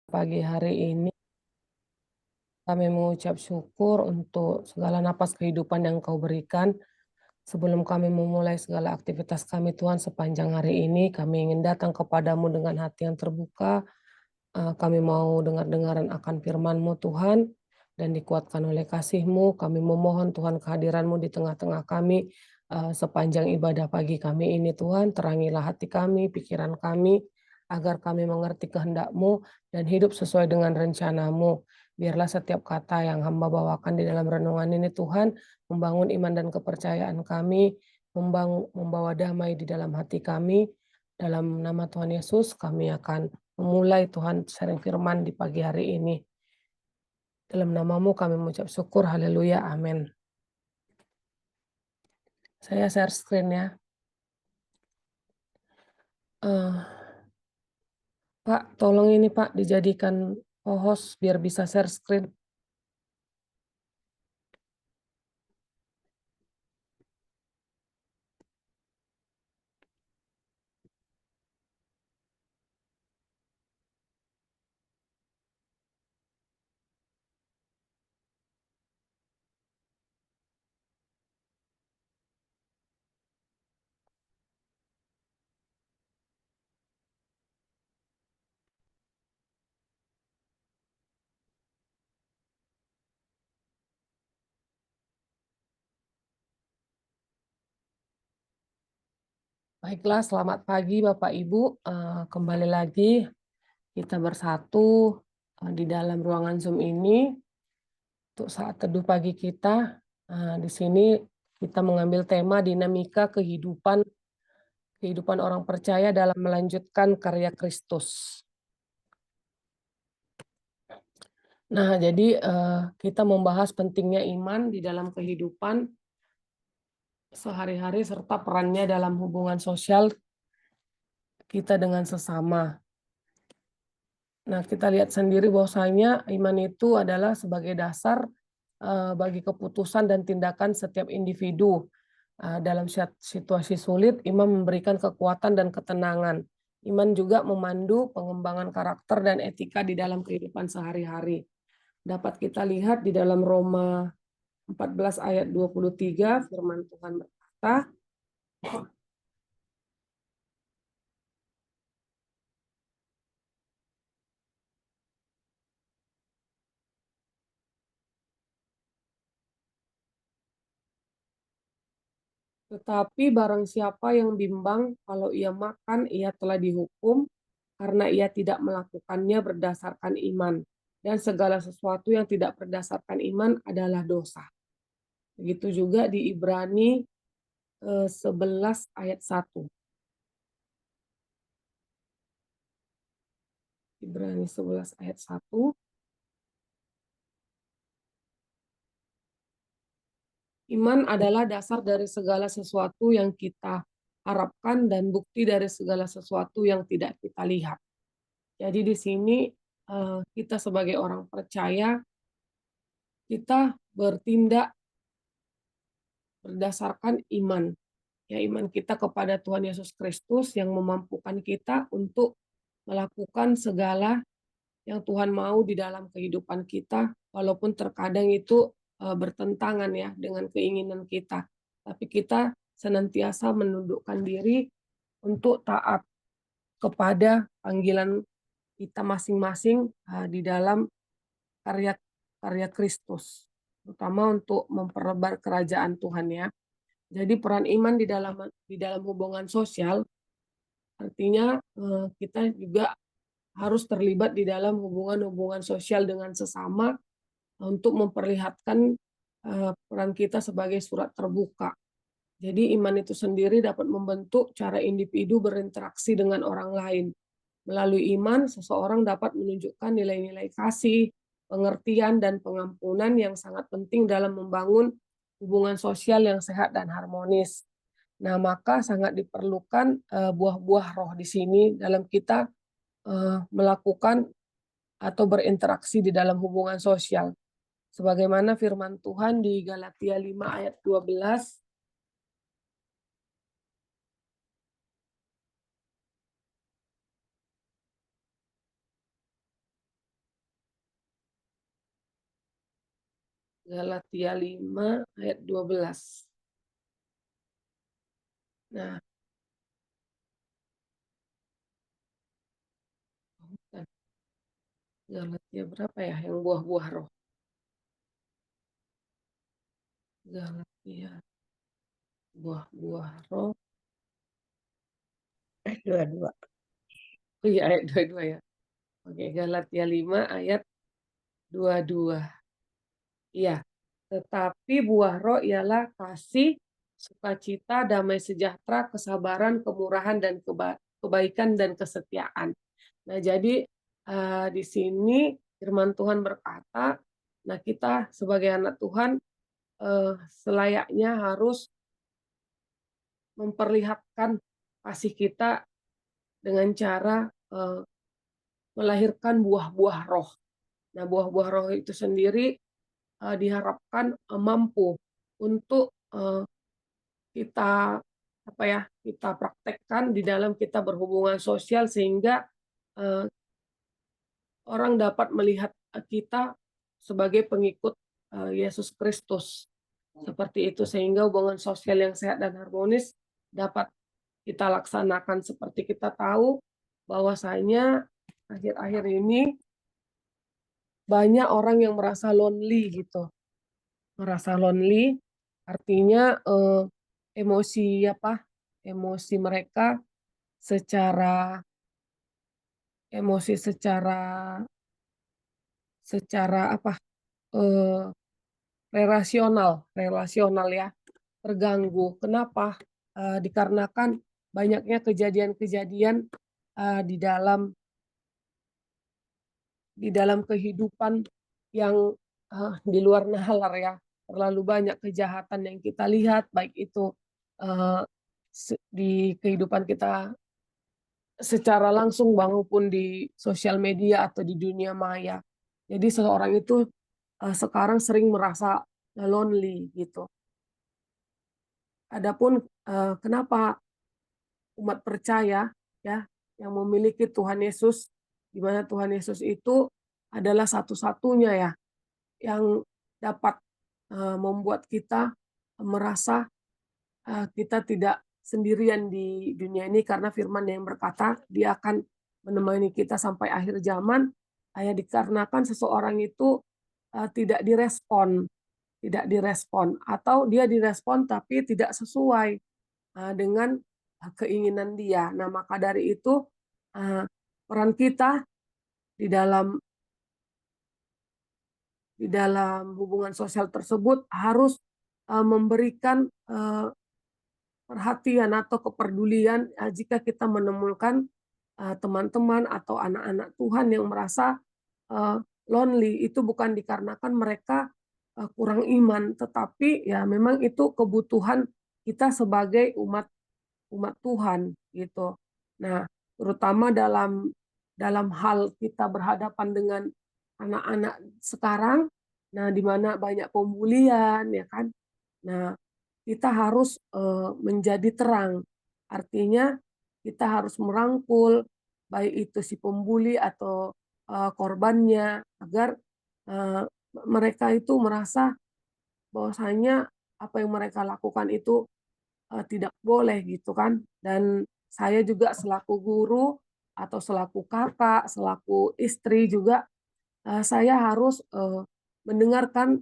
Pagi hari ini kami mengucap syukur untuk segala napas kehidupan yang Kau berikan. Sebelum kami memulai segala aktivitas kami Tuhan sepanjang hari ini, kami ingin datang kepadamu dengan hati yang terbuka. Kami mau dengar-dengaran akan firman-Mu Tuhan, dan dikuatkan oleh kasih-Mu. Kami memohon Tuhan kehadiran-Mu di tengah-tengah kami sepanjang ibadah pagi kami ini Tuhan. Terangilah hati kami, pikiran kami, agar kami mengerti kehendak-Mu dan hidup sesuai dengan rencana-Mu. Biarlah setiap kata yang hamba bawakan di dalam renungan ini Tuhan, membangun iman dan kepercayaan kami, membawa damai di dalam hati kami. Dalam nama Tuhan Yesus kami akan memulai Tuhan sharing firman di pagi hari ini. Dalam namamu kami mengucap syukur, haleluya, amin. Saya share screen ya. Pak, tolong ini Pak dijadikan host biar bisa share screen. Baiklah, selamat pagi Bapak Ibu. Kembali lagi kita bersatu di dalam ruangan Zoom ini untuk saat teduh pagi kita. Di sini kita mengambil tema dinamika kehidupan orang percaya dalam melanjutkan karya Kristus. Nah, jadi kita membahas pentingnya iman di dalam kehidupan sehari-hari serta perannya dalam hubungan sosial kita dengan sesama. Nah, kita lihat sendiri bahwasanya iman itu adalah sebagai dasar bagi keputusan dan tindakan setiap individu. Dalam situasi sulit, iman memberikan kekuatan dan ketenangan. Iman juga memandu pengembangan karakter dan etika di dalam kehidupan sehari-hari. Dapat kita lihat di dalam Roma 14 ayat 23, firman Tuhan berkata, tetapi barang siapa yang bimbang kalau ia makan, ia telah dihukum karena ia tidak melakukannya berdasarkan iman. Dan segala sesuatu yang tidak berdasarkan iman adalah dosa. Begitu juga di Ibrani 11 ayat 1. Ibrani 11 ayat 1. Iman adalah dasar dari segala sesuatu yang kita harapkan dan bukti dari segala sesuatu yang tidak kita lihat. Jadi di sini kita sebagai orang percaya, kita bertindak berdasarkan iman. Ya, iman kita kepada Tuhan Yesus Kristus yang memampukan kita untuk melakukan segala yang Tuhan mau di dalam kehidupan kita, walaupun terkadang itu bertentangan ya dengan keinginan kita. Tapi kita senantiasa menundukkan diri untuk taat kepada panggilan kita masing-masing di dalam karya Kristus, terutama untuk memperlebar kerajaan Tuhan ya. Jadi peran iman di dalam hubungan sosial artinya kita juga harus terlibat di dalam hubungan-hubungan sosial dengan sesama untuk memperlihatkan peran kita sebagai surat terbuka. Jadi iman itu sendiri dapat membentuk cara individu berinteraksi dengan orang lain. Melalui iman, seseorang dapat menunjukkan nilai-nilai kasih, pengertian, dan pengampunan yang sangat penting dalam membangun hubungan sosial yang sehat dan harmonis. Nah, maka sangat diperlukan buah-buah roh di sini dalam kita melakukan atau berinteraksi di dalam hubungan sosial. Sebagaimana firman Tuhan di Galatia 5 ayat 12, Galatia 5 ayat 12. Nah, bukan, Galatia berapa ya yang buah-buah roh? Galatia, buah-buah roh. 22. Oh iya, ayat 22 ya. Oke, Galatia 5 ayat 22. Iya, tetapi buah roh ialah kasih, sukacita, damai sejahtera, kesabaran, kemurahan, dan kebaikan dan kesetiaan. Nah, jadi di sini firman Tuhan berkata, nah kita sebagai anak Tuhan selayaknya harus memperlihatkan kasih kita dengan cara melahirkan buah-buah roh. Nah, buah-buah roh itu sendiri diharapkan mampu untuk kita kita praktekkan di dalam kita berhubungan sosial sehingga uh, orang dapat melihat kita sebagai pengikut Yesus Kristus. Seperti itu sehingga hubungan sosial yang sehat dan harmonis dapat kita laksanakan. Seperti kita tahu bahwasanya akhir-akhir ini banyak orang yang merasa lonely gitu. Merasa lonely artinya emosi emosi mereka secara emosi secara eh, relasional ya terganggu. Kenapa? Dikarenakan banyaknya kejadian-kejadian di dalam kehidupan yang di luar nalar ya. Terlalu banyak kejahatan yang kita lihat, baik itu uh, di kehidupan kita secara langsung maupun di sosial media atau di dunia maya. Jadi seseorang itu sekarang sering merasa lonely gitu. Adapun kenapa umat percaya ya yang memiliki Tuhan Yesus, di mana Tuhan Yesus itu adalah satu-satunya ya yang dapat membuat kita merasa kita tidak sendirian di dunia ini karena firman yang berkata dia akan menemani kita sampai akhir zaman. Dikarenakan seseorang itu tidak direspon atau dia direspon tapi tidak sesuai dengan keinginan dia. Nah, maka dari itu peran kita di dalam hubungan sosial tersebut harus memberikan perhatian atau kepedulian jika kita menemukan teman-teman atau anak-anak Tuhan yang merasa lonely. Itu bukan dikarenakan mereka kurang iman, tetapi ya memang itu kebutuhan kita sebagai umat umat Tuhan gitu. Nah, terutama dalam hal kita berhadapan dengan anak-anak sekarang, nah di mana banyak pembulian ya kan. Nah, kita harus menjadi terang. Artinya kita harus merangkul baik itu si pembuli atau korbannya agar eh, mereka itu merasa bahwasanya apa yang mereka lakukan itu tidak boleh gitu kan. Dan saya juga selaku guru atau selaku kakak, selaku istri juga saya harus mendengarkan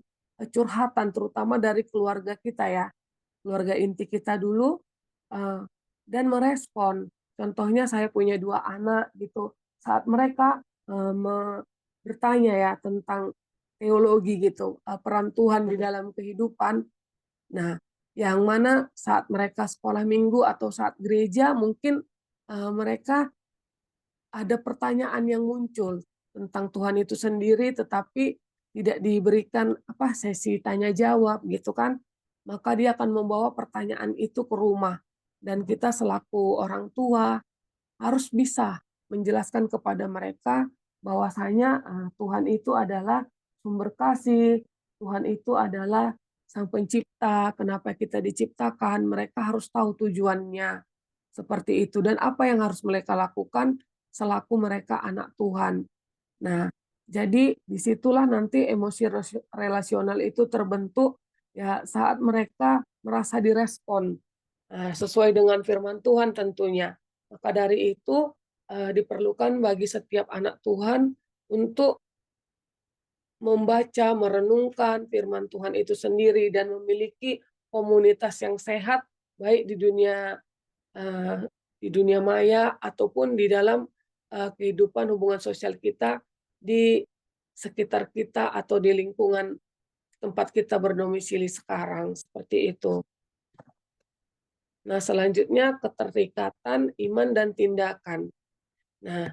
curhatan terutama dari keluarga kita ya, keluarga inti kita dulu dan merespon. Contohnya saya punya 2 anak gitu, saat mereka bertanya ya tentang teologi gitu, peran Tuhan di dalam kehidupan. Nah, yang mana saat mereka sekolah minggu atau saat gereja mungkin mereka ada pertanyaan yang muncul tentang Tuhan itu sendiri, tetapi tidak diberikan sesi tanya jawab gitu kan, maka dia akan membawa pertanyaan itu ke rumah dan kita selaku orang tua harus bisa menjelaskan kepada mereka bahwasanya Tuhan itu adalah sumber kasih, Tuhan itu adalah Sang Pencipta, kenapa kita diciptakan, mereka harus tahu tujuannya seperti itu dan apa yang harus mereka lakukan selaku mereka anak Tuhan. Nah, Jadi disitulah nanti emosi relasional itu terbentuk ya saat mereka merasa direspon sesuai dengan firman Tuhan tentunya. Maka dari itu diperlukan bagi setiap anak Tuhan untuk membaca, merenungkan firman Tuhan itu sendiri dan memiliki komunitas yang sehat baik di dunia maya ataupun di dalam kehidupan hubungan sosial kita di sekitar kita atau di lingkungan tempat kita berdomisili sekarang, seperti itu. Nah, selanjutnya keterikatan iman dan tindakan. Nah,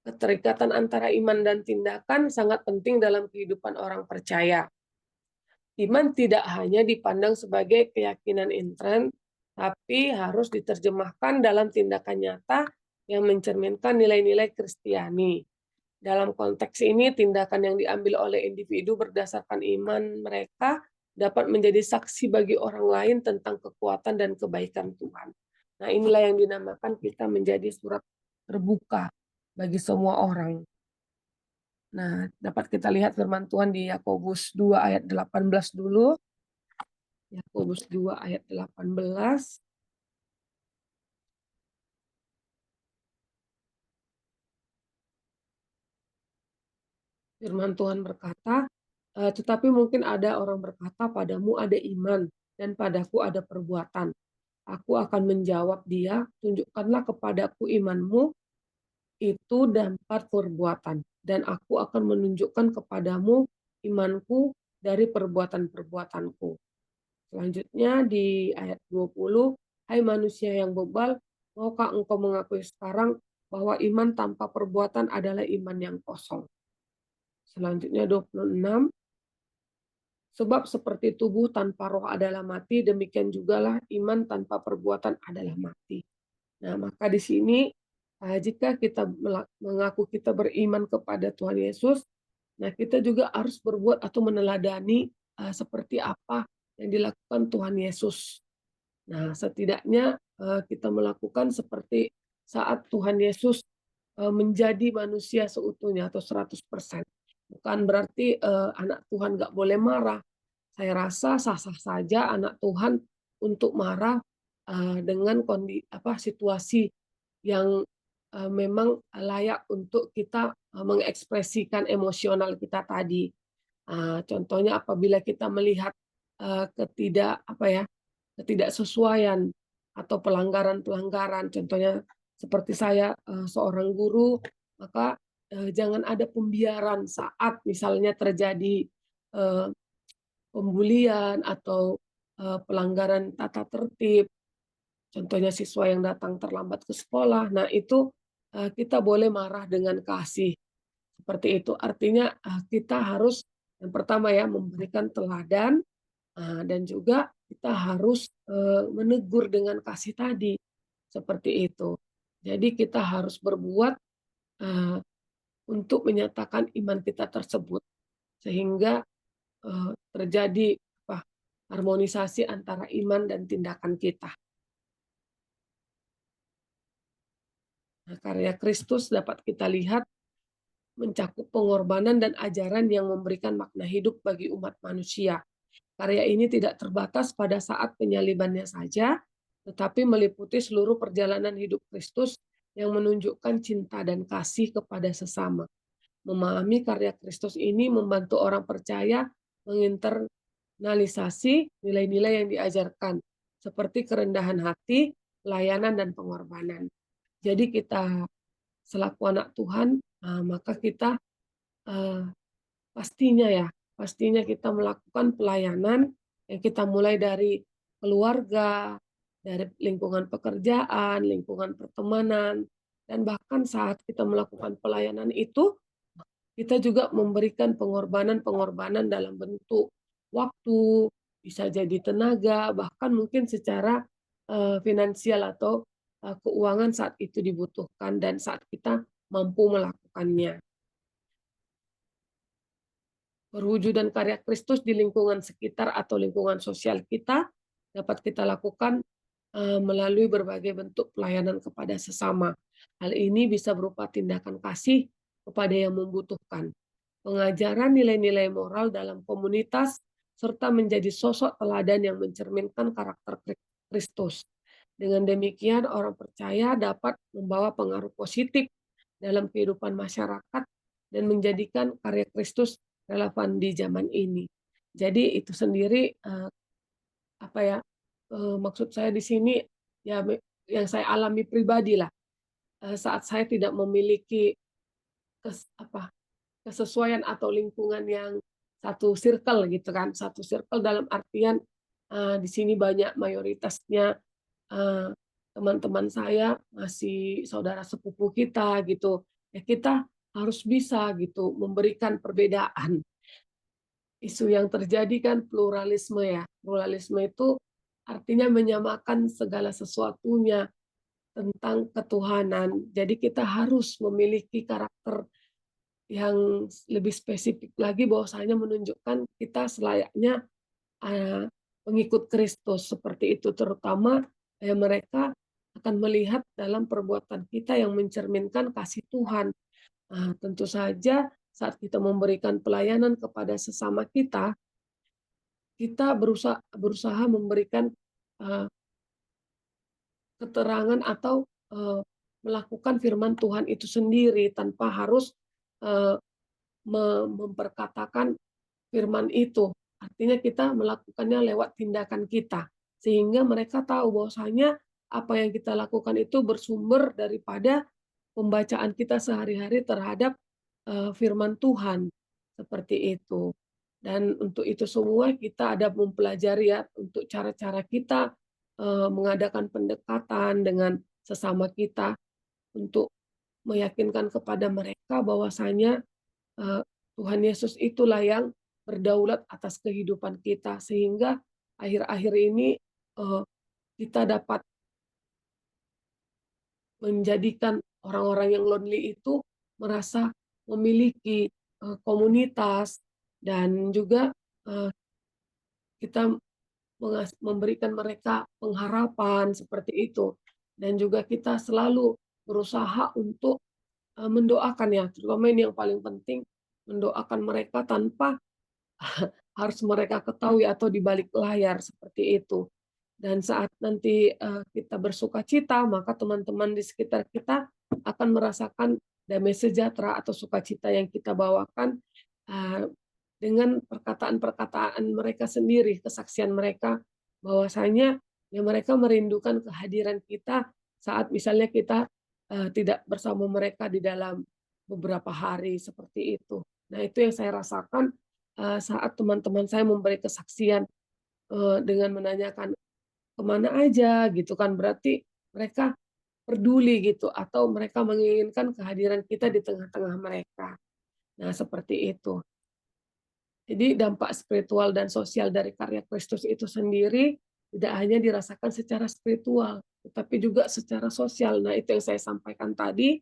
keterikatan antara iman dan tindakan sangat penting dalam kehidupan orang percaya. Iman tidak hanya dipandang sebagai keyakinan intern, tapi harus diterjemahkan dalam tindakan nyata yang mencerminkan nilai-nilai Kristiani. Dalam konteks ini, tindakan yang diambil oleh individu berdasarkan iman mereka dapat menjadi saksi bagi orang lain tentang kekuatan dan kebaikan Tuhan. Nah, inilah yang dinamakan kita menjadi surat terbuka bagi semua orang. Nah, dapat kita lihat firman Tuhan di Yakobus 2 ayat 18 dulu. Yakobus 2 ayat 18. Firman Tuhan berkata, tetapi mungkin ada orang berkata, padamu ada iman dan padaku ada perbuatan. Aku akan menjawab dia, tunjukkanlah kepadaku imanmu itu dapat perbuatan, dan aku akan menunjukkan kepadamu imanku dari perbuatan-perbuatanku. Selanjutnya di ayat 20, hai manusia yang bebal, maukah engkau mengakui sekarang bahwa iman tanpa perbuatan adalah iman yang kosong. Selanjutnya 26, sebab seperti tubuh tanpa roh adalah mati, demikian jugalah iman tanpa perbuatan adalah mati. Nah, maka di sini jika kita mengaku kita beriman kepada Tuhan Yesus, nah kita juga harus berbuat atau meneladani seperti apa yang dilakukan Tuhan Yesus. Nah, setidaknya kita melakukan seperti saat Tuhan Yesus menjadi manusia seutuhnya atau 100%. Bukan berarti anak Tuhan nggak boleh marah. Saya rasa sah-sah saja anak Tuhan untuk marah dengan situasi yang memang layak untuk kita mengekspresikan emosional kita tadi. Contohnya apabila kita melihat ketidaksesuaian atau pelanggaran-pelanggaran, contohnya seperti saya seorang guru, maka jangan ada pembiaran saat misalnya terjadi eh, pembulian atau pelanggaran tata tertib, contohnya siswa yang datang terlambat ke sekolah. Nah, itu kita boleh marah dengan kasih. Seperti itu. Artinya kita harus yang pertama ya memberikan teladan dan juga kita harus menegur dengan kasih tadi. Seperti itu. Jadi kita harus berbuat untuk menyatakan iman kita tersebut sehingga terjadi harmonisasi antara iman dan tindakan kita. Nah, karya Kristus dapat kita lihat mencakup pengorbanan dan ajaran yang memberikan makna hidup bagi umat manusia. Karya ini tidak terbatas pada saat penyalibannya saja, tetapi meliputi seluruh perjalanan hidup Kristus yang menunjukkan cinta dan kasih kepada sesama. Memahami karya Kristus ini membantu orang percaya menginternalisasi nilai-nilai yang diajarkan, seperti kerendahan hati, pelayanan, dan pengorbanan. Jadi kita selaku anak Tuhan, maka kita pastinya kita melakukan pelayanan yang kita mulai dari keluarga, dari lingkungan pekerjaan, lingkungan pertemanan, dan bahkan saat kita melakukan pelayanan itu, kita juga memberikan pengorbanan-pengorbanan dalam bentuk waktu, bisa jadi tenaga, bahkan mungkin secara finansial atau keuangan saat itu dibutuhkan dan saat kita mampu melakukannya. Perwujudan karya Kristus di lingkungan sekitar atau lingkungan sosial kita dapat kita lakukan melalui berbagai bentuk pelayanan kepada sesama. Hal ini bisa berupa tindakan kasih kepada yang membutuhkan, pengajaran nilai-nilai moral dalam komunitas, serta menjadi sosok teladan yang mencerminkan karakter Kristus. Dengan demikian, orang percaya dapat membawa pengaruh positif dalam kehidupan masyarakat dan menjadikan karya Kristus relevan di zaman ini. Jadi itu sendiri, apa ya, maksud saya di sini, ya yang saya alami pribadilah, saat saya tidak memiliki apa, kesesuaian atau lingkungan yang satu circle gitu kan, satu circle dalam artian, di sini banyak mayoritasnya, eee, teman-teman saya masih saudara sepupu kita gitu, ya kita harus bisa gitu memberikan perbedaan. Isu yang terjadi kan pluralisme ya, pluralisme itu artinya menyamakan segala sesuatunya tentang ketuhanan. Jadi kita harus memiliki karakter yang lebih spesifik lagi bahwasanya menunjukkan kita selayaknya, eee, pengikut Kristus, seperti itu. Terutama, mereka akan melihat dalam perbuatan kita yang mencerminkan kasih Tuhan. Tentu saja saat kita memberikan pelayanan kepada sesama kita, kita berusaha memberikan, eee, keterangan atau, melakukan firman Tuhan itu sendiri tanpa harus, eee, memperkatakan firman itu. Artinya kita melakukannya lewat tindakan kita, sehingga mereka tahu bahwasanya apa yang kita lakukan itu bersumber daripada pembacaan kita sehari-hari terhadap, firman Tuhan, seperti itu. Dan untuk itu semua kita ada mempelajari ya, untuk cara-cara kita, mengadakan pendekatan dengan sesama kita, untuk meyakinkan kepada mereka bahwasanya, eee, Tuhan Yesus itulah yang berdaulat atas kehidupan kita, sehingga akhir-akhir ini, eee, kita dapat menjadikan orang-orang yang lonely itu merasa memiliki, komunitas dan juga, eee, kita memberikan mereka pengharapan seperti itu. Dan juga kita selalu berusaha untuk, mendoakan ya, terutama ini yang paling penting, mendoakan mereka tanpa harus mereka ketahui atau di balik layar, seperti itu. Dan saat nanti, kita bersukacita, maka teman-teman di sekitar kita akan merasakan damai sejahtera atau sukacita yang kita bawakan, eee, dengan perkataan-perkataan mereka sendiri, kesaksian mereka bahwasanya ya mereka merindukan kehadiran kita saat misalnya kita, tidak bersama mereka di dalam beberapa hari, seperti itu. Nah, itu yang saya rasakan, saat teman-teman saya memberi kesaksian, dengan menanyakan kemana aja gitu kan, berarti mereka peduli gitu atau mereka menginginkan kehadiran kita di tengah-tengah mereka. Nah, seperti itu. Jadi dampak spiritual dan sosial dari karya Kristus itu sendiri tidak hanya dirasakan secara spiritual, tetapi juga secara sosial. Nah, itu yang saya sampaikan tadi.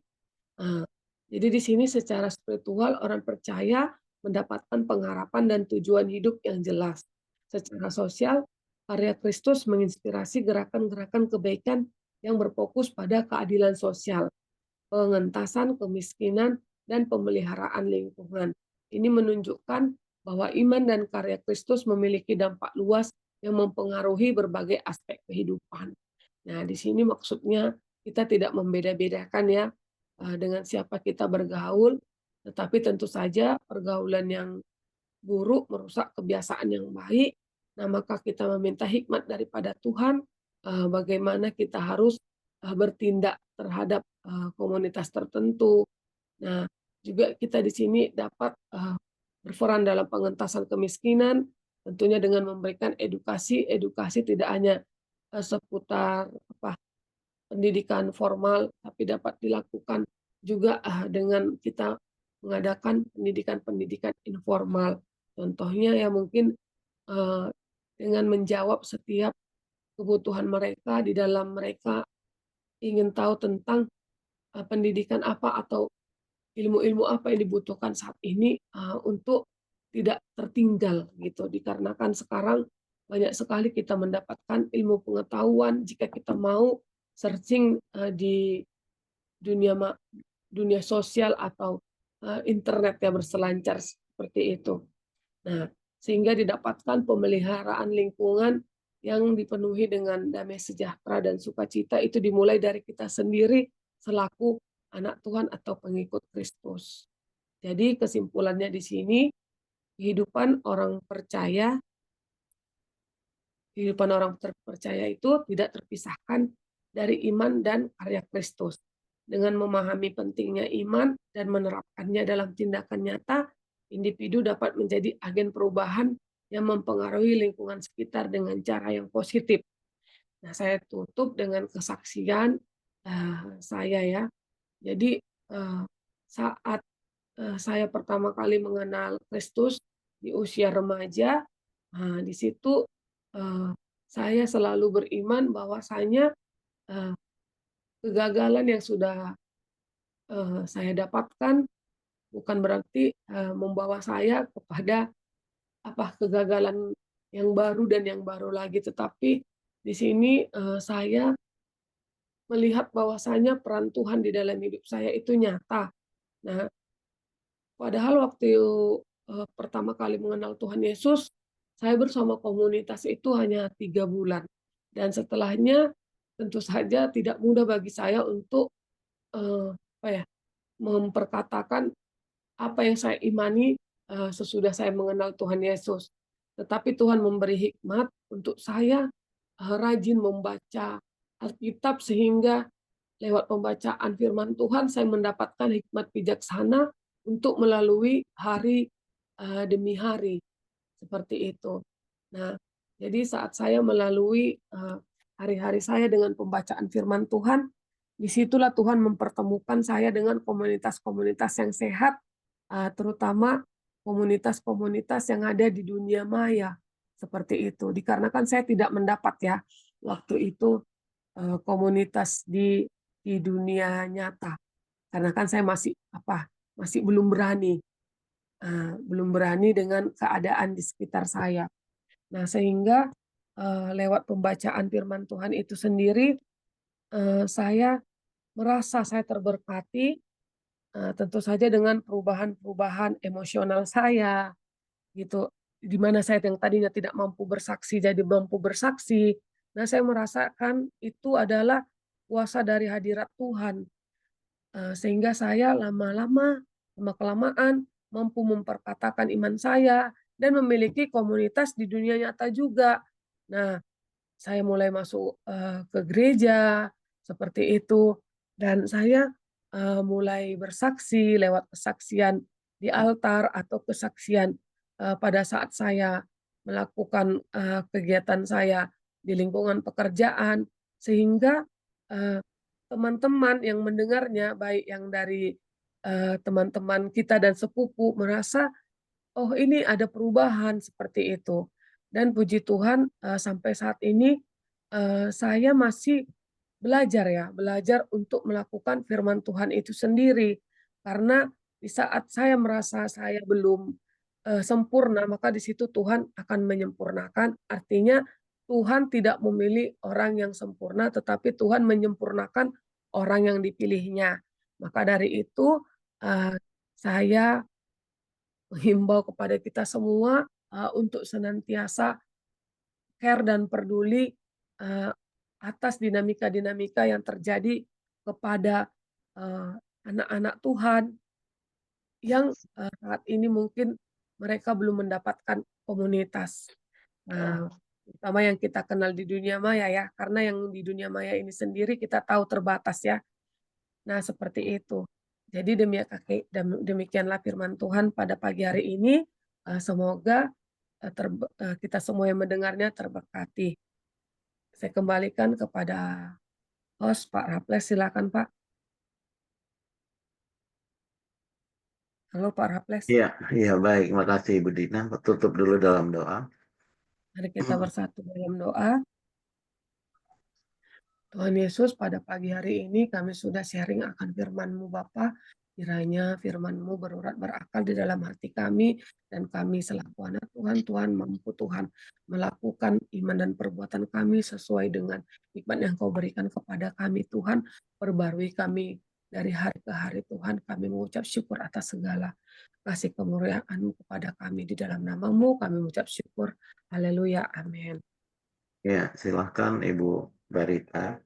Eee, jadi di sini secara spiritual orang percaya mendapatkan pengharapan dan tujuan hidup yang jelas. Secara sosial, karya Kristus menginspirasi gerakan-gerakan kebaikan yang berfokus pada keadilan sosial, pengentasan kemiskinan, dan pemeliharaan lingkungan. Ini menunjukkan bahwa iman dan karya Kristus memiliki dampak luas yang mempengaruhi berbagai aspek kehidupan. Nah, di sini maksudnya kita tidak membeda-bedakan ya, dengan siapa kita bergaul, tetapi tentu saja pergaulan yang buruk merusak kebiasaan yang baik. Nah, maka kita meminta hikmat daripada Tuhan, bagaimana kita harus, bertindak terhadap, komunitas tertentu. Nah, juga kita di sini dapat, berperan dalam pengentasan kemiskinan, tentunya dengan memberikan edukasi tidak hanya, seputar apa, pendidikan formal, tapi dapat dilakukan juga, dengan kita mengadakan pendidikan-pendidikan informal. Contohnya ya mungkin, eee, dengan menjawab setiap kebutuhan mereka di dalam mereka ingin tahu tentang, pendidikan apa atau ilmu-ilmu apa yang dibutuhkan saat ini, untuk tidak tertinggal gitu. Dikarenakan sekarang banyak sekali kita mendapatkan ilmu pengetahuan jika kita mau searching, di dunia dunia sosial atau, internet ya berselancar seperti itu. Nah, sehingga didapatkan pemeliharaan lingkungan yang dipenuhi dengan damai sejahtera dan sukacita itu dimulai dari kita sendiri selaku anak Tuhan atau pengikut Kristus. Jadi kesimpulannya di sini, kehidupan orang percaya itu tidak terpisahkan dari iman dan karya Kristus. Dengan memahami pentingnya iman dan menerapkannya dalam tindakan nyata, individu dapat menjadi agen perubahan yang mempengaruhi lingkungan sekitar dengan cara yang positif. Nah, saya tutup dengan kesaksian saya ya. Jadi saat saya pertama kali mengenal Kristus di usia remaja, di situ saya selalu beriman bahwasanya kegagalan yang sudah saya dapatkan bukan berarti membawa saya kepada kegagalan yang baru dan yang baru lagi, tetapi di sini saya melihat bahwasanya peran Tuhan di dalam hidup saya itu nyata. Nah, padahal waktu pertama kali mengenal Tuhan Yesus, saya bersama komunitas itu hanya 3 bulan. Dan setelahnya tentu saja tidak mudah bagi saya untuk memperkatakan apa yang saya imani sesudah saya mengenal Tuhan Yesus. Tetapi Tuhan memberi hikmat untuk saya rajin membaca Alkitab sehingga lewat pembacaan firman Tuhan saya mendapatkan hikmat bijaksana untuk melalui hari demi hari, seperti itu. Nah, jadi saat saya melalui hari-hari saya dengan pembacaan firman Tuhan, disitulah Tuhan mempertemukan saya dengan komunitas-komunitas yang sehat, terutama komunitas-komunitas yang ada di dunia maya, seperti itu. Dikarenakan saya tidak mendapat ya waktu itu komunitas di dunia nyata, karena kan saya masih belum berani dengan keadaan di sekitar saya. Nah, sehingga lewat pembacaan firman Tuhan itu sendiri, saya merasa saya terberkati, tentu saja dengan perubahan-perubahan emosional saya, gitu. Di mana saya yang tadinya tidak mampu bersaksi, jadi mampu bersaksi. Nah, saya merasakan itu adalah kuasa dari hadirat Tuhan. Sehingga saya lama-kelamaan mampu memperkatakan iman saya dan memiliki komunitas di dunia nyata juga. Nah, saya mulai masuk ke gereja seperti itu dan saya mulai bersaksi lewat kesaksian di altar atau kesaksian pada saat saya melakukan kegiatan saya di lingkungan pekerjaan, sehingga eh, teman-teman yang mendengarnya, baik yang dari teman-teman kita dan sepupu, merasa, oh ini ada perubahan seperti itu. Dan puji Tuhan sampai saat ini saya masih belajar untuk melakukan firman Tuhan itu sendiri. Karena di saat saya merasa saya belum sempurna, maka di situ Tuhan akan menyempurnakan. Artinya Tuhan tidak memilih orang yang sempurna, tetapi Tuhan menyempurnakan orang yang dipilihnya. Maka dari itu saya menghimbau kepada kita semua untuk senantiasa care dan peduli atas dinamika-dinamika yang terjadi kepada anak-anak Tuhan yang saat ini mungkin mereka belum mendapatkan komunitas. Nah, terutama yang kita kenal di dunia maya ya, karena yang di dunia maya ini sendiri kita tahu terbatas ya. Nah, seperti itu. Jadi demikianlah firman Tuhan pada pagi hari ini. Semoga kita semua yang mendengarnya terberkati. Saya kembalikan kepada host Pak Raples, silakan Pak. Halo Pak Raples. Iya, iya baik. Makasih Ibu Dina. Tutup dulu dalam doa. Mari kita bersatu dalam doa. Tuhan Yesus, pada pagi hari ini kami sudah sharing akan firman-Mu Bapa. Kiranya firman-Mu berurat berakal di dalam hati kami, dan kami selaku anak Tuhan, Tuhan mampu Tuhan melakukan iman dan perbuatan kami sesuai dengan hikmat yang Kau berikan kepada kami Tuhan. Perbarui kami Dari hari ke hari Tuhan kami mengucap syukur atas segala kasih kemuliaan-Mu kepada kami. Di dalam nama-Mu kami mengucap syukur. Haleluya. Amin. Ya, silahkan Ibu Barita.